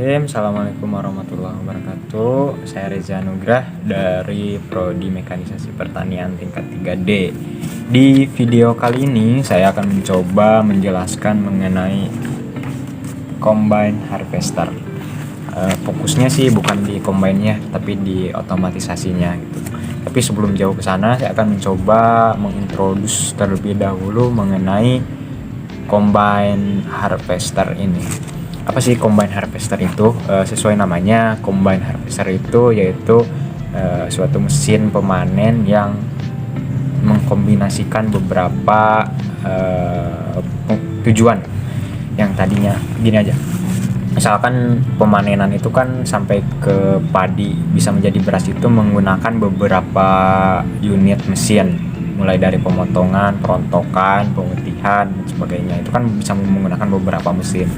Bismillahirrahmanirrahim. Assalamualaikum warahmatullahi wabarakatuh. Saya Reza Nugrah dari Prodi Mekanisasi Pertanian tingkat 3D. Di video kali ini saya akan mencoba menjelaskan mengenai combine harvester. Fokusnya sih bukan di combine-nya, tapi di otomatisasinya gitu. Tapi sebelum jauh ke sana, saya akan mencoba mengintroduce terlebih dahulu mengenai combine harvester ini. Apa sih combine harvester itu? Sesuai namanya, combine harvester itu yaitu suatu mesin pemanen yang mengkombinasikan beberapa tujuan. Yang tadinya gini aja, misalkan pemanenan itu kan sampai ke padi bisa menjadi beras itu menggunakan beberapa unit mesin, mulai dari pemotongan, perontokan, pemutihan, dan sebagainya. Itu kan bisa menggunakan beberapa mesin.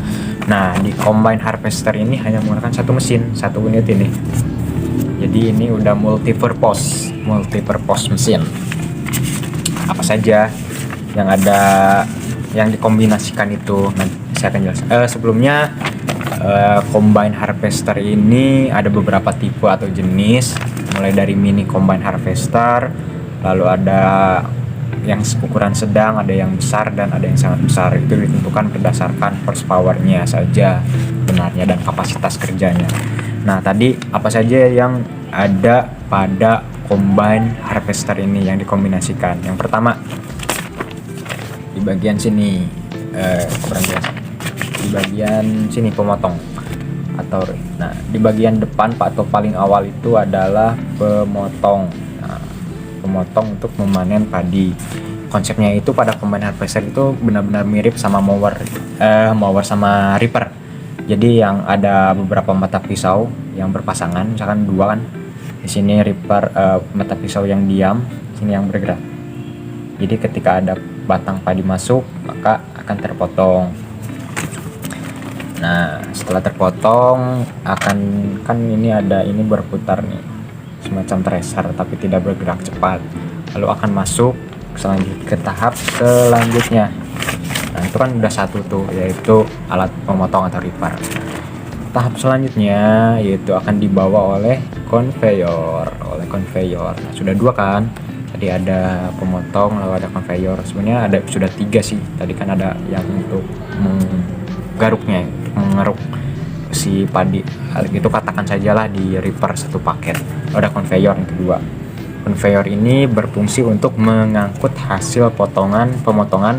Nah, di combine harvester ini hanya menggunakan satu mesin, satu unit ini. Jadi ini udah multi-purpose mesin. Apa saja yang ada yang dikombinasikan itu nanti saya akan jelaskan. Sebelumnya combine harvester ini ada beberapa tipe atau jenis, mulai dari mini combine harvester, lalu ada yang ukuran sedang, ada yang besar, dan ada yang sangat besar. Itu ditentukan berdasarkan horsepower-nya saja benarnya dan kapasitas kerjanya. Nah, tadi apa saja yang ada pada combine harvester ini yang dikombinasikan? Yang pertama, di bagian sini kurang jelas. Di bagian sini pemotong atau di bagian depan atau paling awal itu adalah pemotong untuk memanen padi. Konsepnya itu pada combine harvester itu benar-benar mirip sama mower sama reaper. Jadi yang ada beberapa mata pisau yang berpasangan, misalkan dua kan. Di sini reaper mata pisau yang diam, sini yang bergerak. Jadi ketika ada batang padi masuk, maka akan terpotong. Nah, setelah terpotong ini berputar nih, semacam tracer tapi tidak bergerak cepat, lalu akan masuk ke tahap selanjutnya. Nah, itu kan udah satu tuh, yaitu alat pemotong atau reaper. Tahap selanjutnya yaitu akan dibawa oleh conveyor. Nah, sudah dua kan, tadi ada pemotong lalu ada conveyor. Sebenarnya sudah tiga sih, tadi kan ada yang untuk mengeruk si padi, itu katakan sajalah di reaper satu paket. Ada conveyor yang kedua. Conveyor ini berfungsi untuk mengangkut hasil pemotongan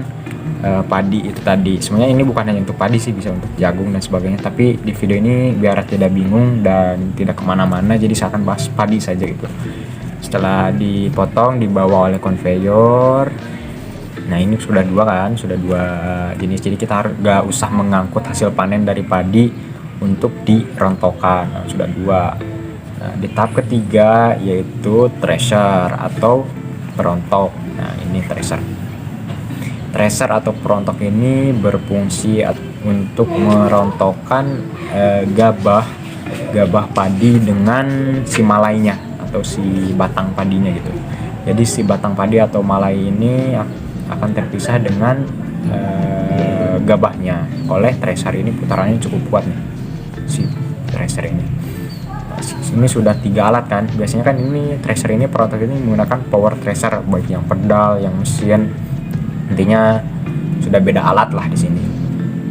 padi itu tadi. Sebenarnya ini bukan hanya untuk padi sih, bisa untuk jagung dan sebagainya, tapi di video ini biar tidak bingung dan tidak kemana-mana, jadi saya akan bahas padi saja gitu. Setelah dipotong, dibawa oleh conveyor. Nah, ini sudah dua jenis, jadi kita harus gak usah mengangkut hasil panen dari padi untuk dirontokkan. Nah, sudah dua. Nah, di tahap ketiga yaitu thresher atau perontok. Nah, ini thresher atau perontok ini berfungsi untuk merontokkan gabah padi dengan si malainya atau si batang padinya gitu. Jadi si batang padi atau malai ini akan terpisah dengan gabahnya oleh thresher ini. Putarannya cukup kuat nih si thresher ini. Ini sudah 3 alat kan. Biasanya kan ini thresher ini, perontok ini menggunakan power thresher, baik yang pedal, yang mesin. Intinya sudah beda alat lah di sini.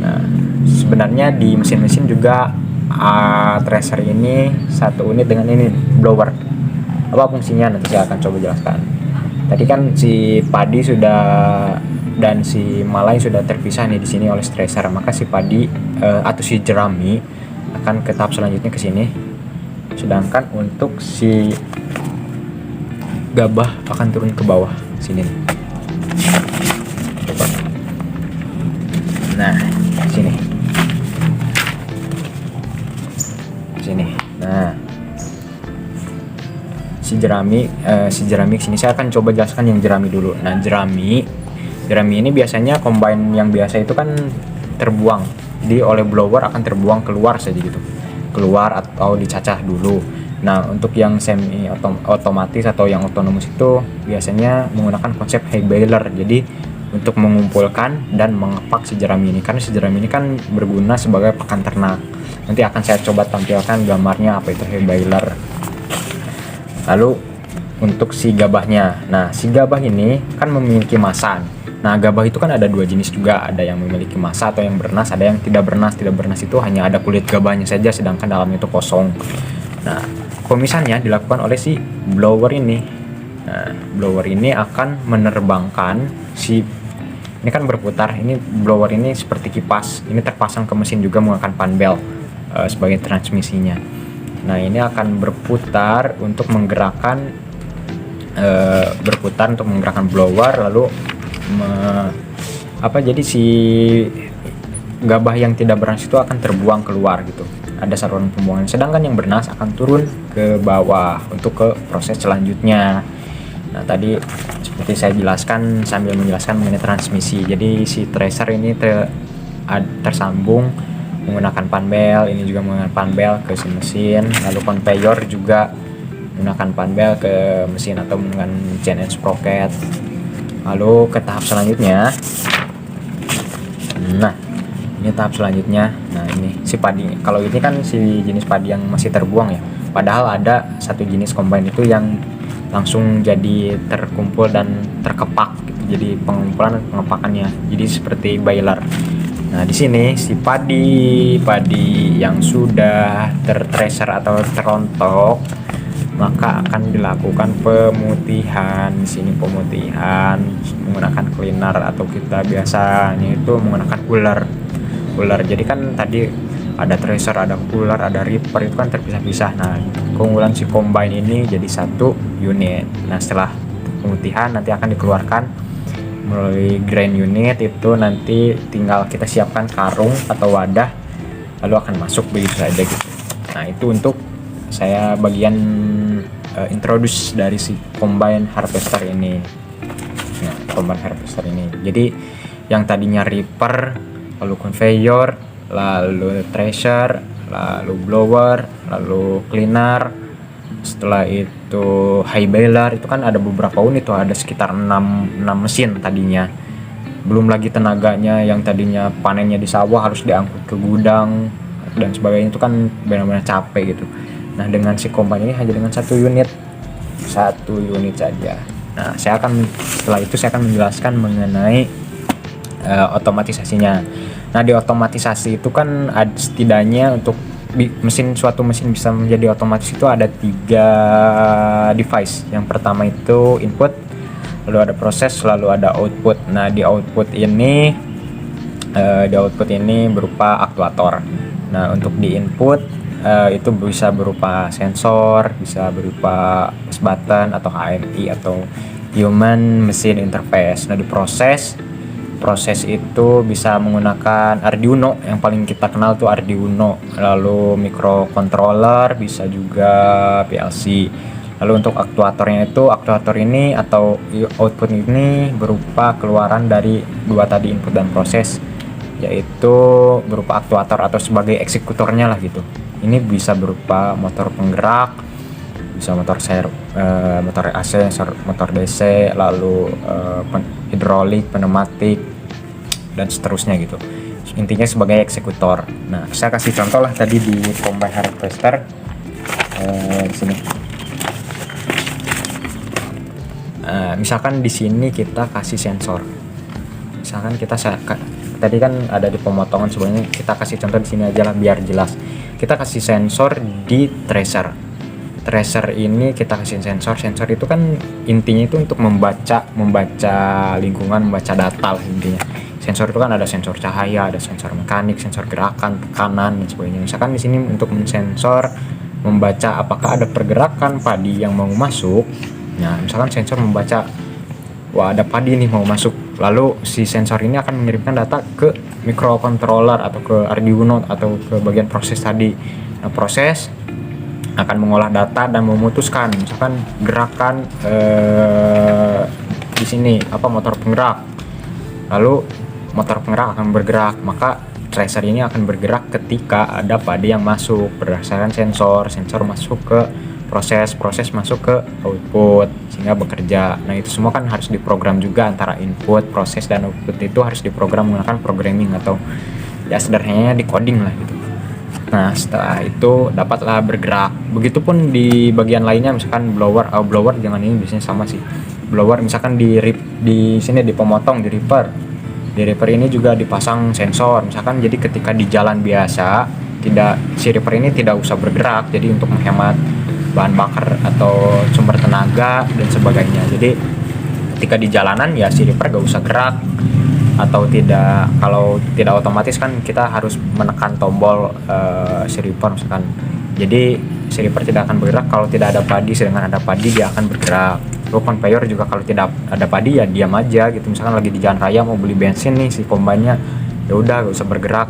Nah, sebenarnya di mesin-mesin juga thresher ini satu unit dengan ini blower. Apa fungsinya nanti saya akan coba jelaskan. Tadi kan si padi dan si malai sudah terpisah nih di sini oleh thresher, maka si padi atau si jerami akan ke tahap selanjutnya ke sini. Sedangkan untuk si gabah akan turun ke bawah sini. Coba. Nah, sini. Nah, si jerami sini saya akan coba jelaskan yang jerami dulu. Nah, jerami ini biasanya combine yang biasa itu kan terbuang, jadi oleh blower akan terbuang keluar saja gitu, keluar atau dicacah dulu. Nah, untuk yang semi otomatis atau yang otonomous itu biasanya menggunakan konsep hay baler. Jadi untuk mengumpulkan dan mengepak si jerami ini, karena si jerami ini kan berguna sebagai pakan ternak. Nanti akan saya coba tampilkan gambarnya apa itu hay baler. Lalu untuk si gabahnya, nah si gabah ini kan memiliki massa. Nah gabah itu kan ada dua jenis juga, ada yang memiliki massa atau yang bernas, ada yang tidak bernas. Tidak bernas itu hanya ada kulit gabahnya saja, sedangkan dalamnya itu kosong. Nah pemisahannya dilakukan oleh si blower ini. Nah blower ini akan menerbangkan si, ini kan berputar, ini blower ini seperti kipas, ini terpasang ke mesin juga menggunakan panbel sebagai transmisinya. Nah ini akan berputar untuk menggerakkan blower, lalu jadi si gabah yang tidak bernas itu akan terbuang keluar gitu, ada saluran pembuangan, sedangkan yang bernas akan turun ke bawah untuk ke proses selanjutnya. Nah tadi seperti saya jelaskan sambil menjelaskan mengenai transmisi, jadi si tracer ini tersambung menggunakan panbel, ini juga menggunakan panbel ke si mesin, lalu conveyor juga menggunakan panbel ke mesin atau menggunakan chain and sprocket. Lalu ke tahap selanjutnya, nah ini tahap selanjutnya. Nah ini si padi, kalau ini kan si jenis padi yang masih terbuang ya, padahal ada satu jenis combine itu yang langsung jadi terkumpul dan terkepak gitu. Jadi pengumpulan pengepakannya jadi seperti baler. Nah di sini si padi yang sudah tertracer atau terontok, maka akan dilakukan pemutihan. Di sini pemutihan menggunakan cleaner atau kita biasanya itu menggunakan ular. Jadi kan tadi ada tracer, ada ular, ada ripper, itu kan terpisah-pisah. Nah keunggulan si combine ini jadi satu unit. Nah setelah pemutihan nanti akan dikeluarkan melalui grind unit, itu nanti tinggal kita siapkan karung atau wadah, lalu akan masuk begitu saja gitu. Nah itu untuk saya bagian introduce dari si combine harvester ini. Nah combine harvester ini, jadi yang tadinya ripper, lalu conveyor, lalu thresher, lalu blower, lalu cleaner, setelah itu hay baler, itu kan ada beberapa unit tuh, ada sekitar 6 mesin tadinya, belum lagi tenaganya yang tadinya panennya di sawah harus diangkut ke gudang dan sebagainya, itu kan benar-benar capek gitu. Nah dengan si combine ini hanya dengan satu unit saja. Nah setelah itu saya akan menjelaskan mengenai otomatisasinya. Nah di otomatisasi itu kan setidaknya untuk suatu mesin bisa menjadi otomatis itu ada 3 device. Yang pertama itu input, lalu ada proses, lalu ada output. Nah di output ini berupa aktuator. Nah untuk di input itu bisa berupa sensor, bisa berupa push button atau HMI atau human machine interface. Nah di proses itu bisa menggunakan Arduino, yang paling kita kenal tuh Arduino, lalu microcontroller, bisa juga PLC. Lalu untuk aktuatornya itu, aktuator ini atau output ini berupa keluaran dari dua tadi input dan proses, yaitu berupa aktuator atau sebagai eksekutornya lah gitu. Ini bisa berupa motor penggerak, bisa motor AC, motor DC, lalu hidrolik, pneumatik, dan seterusnya gitu. Intinya sebagai eksekutor. Nah, saya kasih contoh lah tadi di combine harvester di sini. Misalkan di sini kita kasih sensor. Misalkan tadi kan ada di pemotongan, sebenarnya kita kasih contoh di sini aja lah biar jelas. Kita kasih sensor di tracer. Tracer ini kita kasih sensor itu kan intinya itu untuk membaca lingkungan, membaca data lah intinya. Sensor itu kan ada sensor cahaya, ada sensor mekanik, sensor gerakan, tekanan, dan sebagainya. Misalkan di sini untuk mensensor, membaca apakah ada pergerakan padi yang mau masuk. Nah misalkan sensor membaca, wah ada padi nih mau masuk, lalu si sensor ini akan mengirimkan data ke microcontroller atau ke Arduino atau ke bagian proses tadi. Nah proses akan mengolah data dan memutuskan misalkan gerakan di sini motor penggerak, lalu motor penggerak akan bergerak, maka tracer ini akan bergerak ketika ada padi yang masuk berdasarkan sensor masuk ke proses masuk ke output sehingga bekerja. Nah itu semua kan harus diprogram juga, antara input, proses, dan output itu harus diprogram menggunakan programming atau ya sederhananya di coding lah gitu. Nah, setelah itu dapatlah bergerak. Begitupun di bagian lainnya, misalkan blower, blower jangan, ini biasanya sama sih. Blower misalkan di sini di pemotong, di ripper. Di ripper ini juga dipasang sensor. Misalkan jadi ketika di jalan biasa, si ripper ini tidak usah bergerak. Jadi untuk menghemat bahan bakar atau sumber tenaga dan sebagainya. Jadi ketika di jalanan ya si ripper gak usah gerak, atau tidak, kalau tidak otomatis kan kita harus menekan tombol si ripper misalkan. Jadi si ripper tidak akan bergerak kalau tidak ada padi, sedangkan ada padi dia akan bergerak. Lalu conveyor juga kalau tidak ada padi ya diam aja gitu. Misalkan lagi di jalan raya mau beli bensin nih, si combine-nya ya udah gak usah bergerak.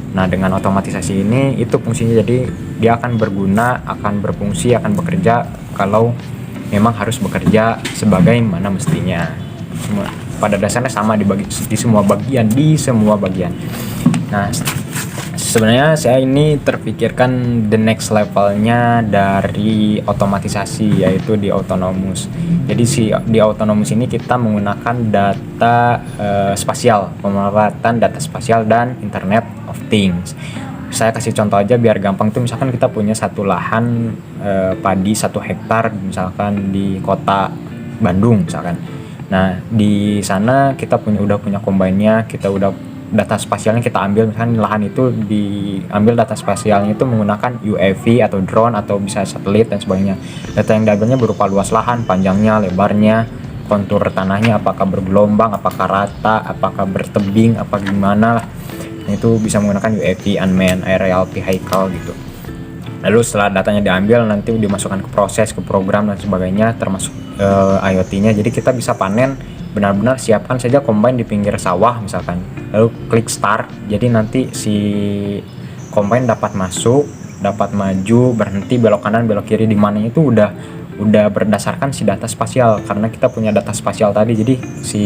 Nah, dengan otomatisasi ini itu fungsinya, jadi dia akan berguna, akan berfungsi, akan bekerja kalau memang harus bekerja sebagaimana mestinya. Pada dasarnya sama di semua bagian. Nah, sebenarnya saya ini terpikirkan the next levelnya dari otomatisasi, yaitu di autonomous. Jadi di autonomous ini kita menggunakan data spasial, pemanfaatan data spasial dan Internet of Things. Saya kasih contoh aja biar gampang tuh. Misalkan kita punya satu lahan padi 1 hektar misalkan di kota Bandung misalkan. Nah, di sana kita udah punya combine-nya, kita udah data spasialnya kita ambil. Misalkan lahan itu diambil data spasialnya itu menggunakan UAV atau drone atau bisa satelit dan sebagainya. Data yang diambilnya berupa luas lahan, panjangnya, lebarnya, kontur tanahnya, apakah bergelombang, apakah rata, apakah bertebing, apa gimana lah. Nah, itu bisa menggunakan UAV, unmanned aerial vehicle gitu. Lalu setelah datanya diambil, nanti dimasukkan ke proses, ke program dan sebagainya, termasuk IoT-nya. Jadi kita bisa panen, benar-benar siapkan saja combine di pinggir sawah misalkan. Lalu klik start. Jadi nanti si combine dapat masuk, dapat maju, berhenti, belok kanan, belok kiri di mana itu udah berdasarkan si data spasial, karena kita punya data spasial tadi. Jadi si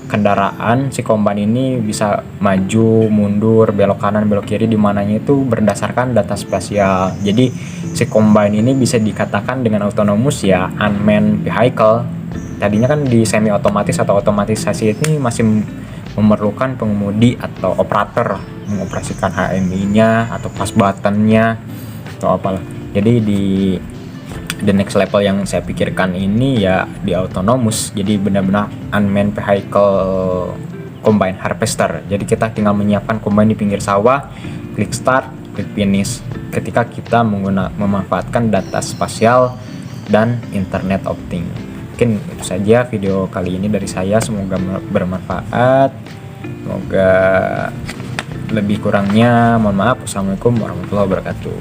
kendaraan, si combine ini bisa maju, mundur, belok kanan, belok kiri di mananya itu berdasarkan data spasial. Jadi si combine ini bisa dikatakan dengan autonomous ya unmanned vehicle. Tadinya kan di semi otomatis atau otomatisasi ini masih memerlukan pengemudi atau operator mengoperasikan HMI-nya atau push button-nya atau apalah. Jadi di the next level yang saya pikirkan ini ya di autonomous. Jadi benar-benar unmanned vehicle combine harvester. Jadi kita tinggal menyiapkan combine di pinggir sawah, klik start, klik finish. Ketika kita memanfaatkan data spasial dan Internet of Things. Mungkin itu saja video kali ini dari saya. Semoga bermanfaat. Semoga lebih kurangnya mohon maaf. Wassalamualaikum warahmatullahi wabarakatuh.